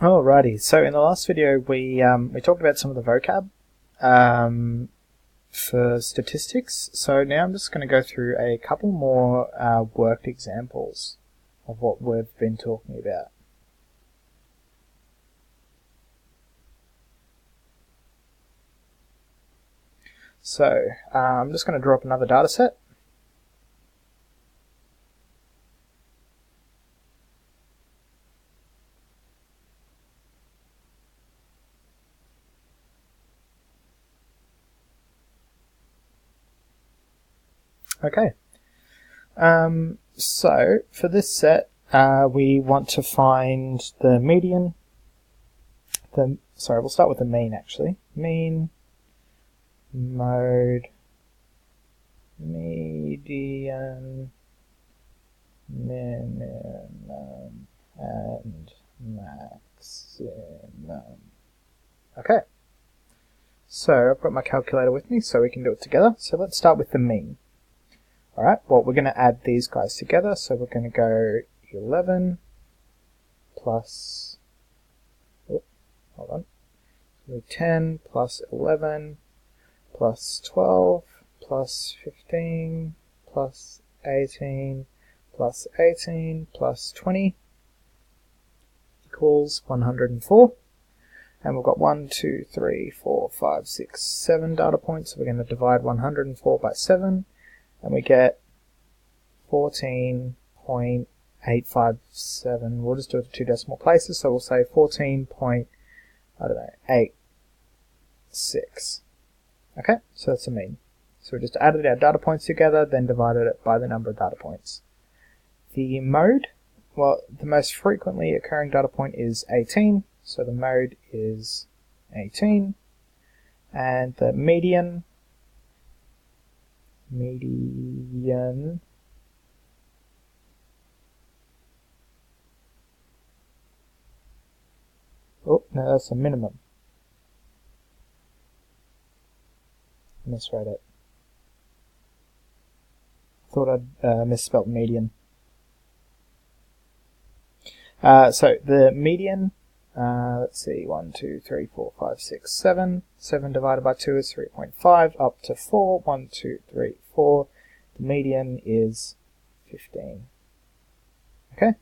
Alrighty, so in the last video we talked about some of the vocab for statistics. So now I'm just going to go through a couple more worked examples of what we've been talking about. So I'm just going to draw up another data set. Okay, so for this set we want to find the median, we'll start with the mean actually. Mean, mode, median, minimum, and maximum. Okay, so I've got my calculator with me so we can do it together. So let's start with the mean. Alright, well we're going to add these guys together, so we're going to go 11 plus, hold on, 10 plus 11 plus 12 plus 15 plus 18 plus 18 plus 20 equals 104. And we've got 1, 2, 3, 4, 5, 6, 7 data points, so we're going to divide 104 by 7. And we get 14.857. We'll just do it to two decimal places, so we'll say 14.86. Okay, so that's the mean. So we just added our data points together, then divided it by the number of data points. The mode, well, the most frequently occurring data point is 18, so the mode is 18. And the median, oh no, that's a minimum. I misread it. Thought I'd misspelled median. So the median, let's see, 1, 2, 3, 4, 5, 6, 7. 7 divided by 2 is 3.5, up to 4. 1, 2, 3, 4. The median is 15. Okay,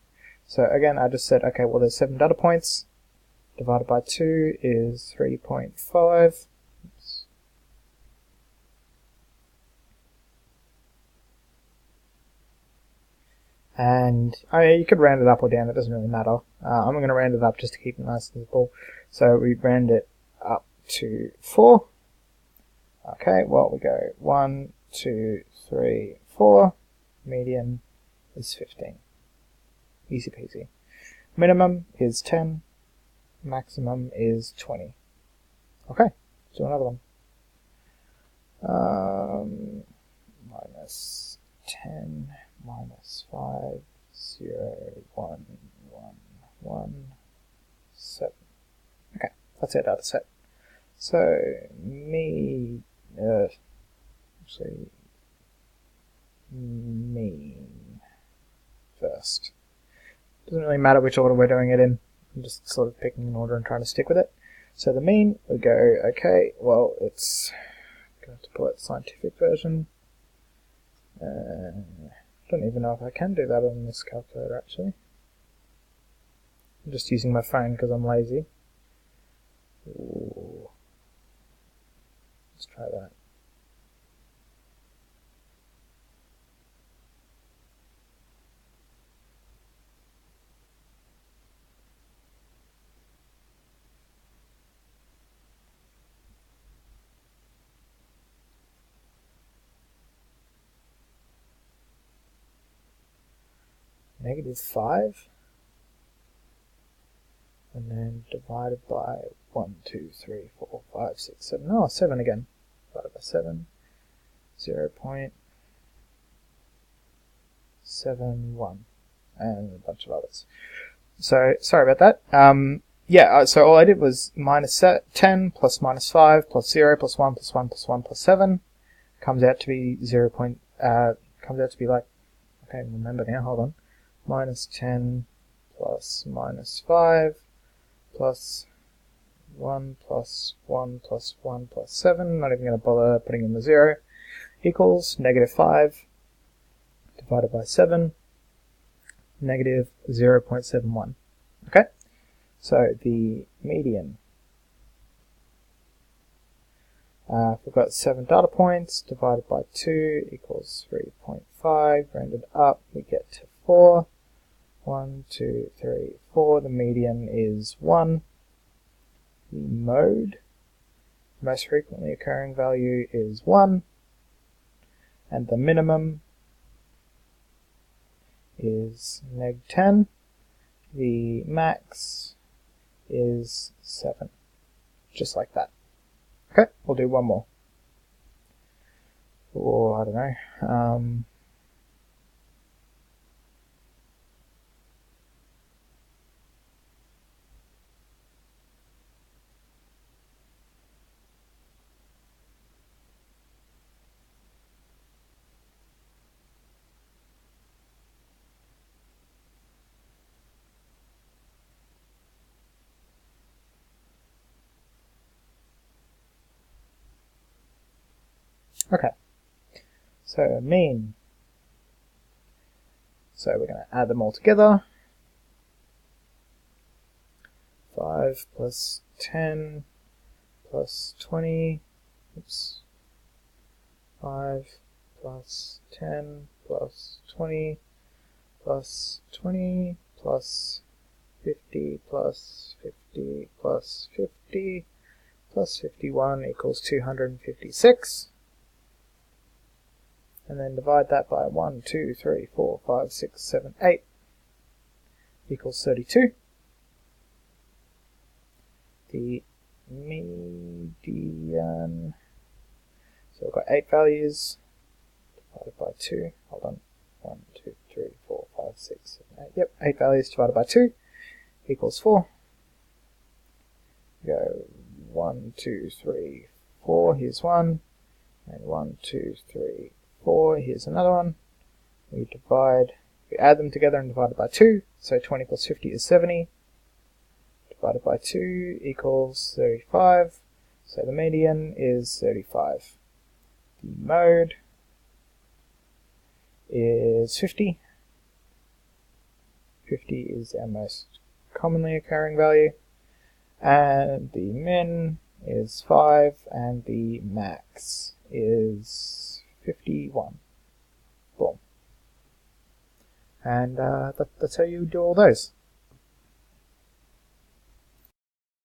so again, I just said, okay, well, there's 7 data points. Divided by 2 is 3.5. And you could round it up or down, it doesn't really matter. I'm going to round it up just to keep it nice and simple. So we round it up to 4. Okay, well we go 1, 2, 3, 4. Median is 15. Easy peasy. Minimum is 10. Maximum is 20. Okay, let's do another one. Minus 10 minus 5, 0, 1, 1, 1, 7. Okay, that's our data set. So, mean first. Doesn't really matter which order we're doing it in. I'm just sort of picking an order and trying to stick with it. So the mean, we go, okay, well, it's going to have to pull out the scientific version. I don't even know if I can do that on this calculator, actually. I'm just using my phone because I'm lazy. Ooh. Let's try that. -5, and then divided by 1, 2, 3, 4, 5, 6, 7. Oh, 7 again. Divided by 7, 0.71, and a bunch of others. So sorry about that. So all I did was minus 10 plus minus 5 plus 0 plus 1 plus 1 plus 1 plus 7 comes out to be comes out to be like, I can't even remember now, hold on. Minus 10 plus minus 5 plus 1 plus 1 plus 1 plus 7, not even going to bother putting in the 0, equals negative 5 divided by 7, negative 0.71. Okay, so the median, we've got 7 data points, divided by 2 equals 3.5, rounded up we get to 4, 1, 2, 3, 4, the median is 1, the mode, most frequently occurring value is 1, and the minimum is neg 10, the max is 7, just like that. Okay, we'll do one more. Or, I don't know, okay, so mean. So we're going to add them all together. 5 plus 10 plus 20, oops, 5 plus 10 plus 20 plus 20 plus 50 plus 50 plus 50 plus 51 equals 256. And then divide that by 1, 2, 3, 4, 5, 6, 7, 8 equals 32. The median, so we've got 8 values, divided by 2, hold on, 1, 2, 3, 4, 5, 6, 7, 8, yep, 8 values divided by 2 equals 4. Go 1, 2, 3, 4, here's 1, and 1, 2, 3, 4, here's another one. We add them together and divide it by 2, so 20 plus 50 is 70. Divided by 2 equals 35, so the median is 35. The mode is 50. 50 is our most commonly occurring value, and the min is 5, and the max is 51. Boom. And that's how you do all those.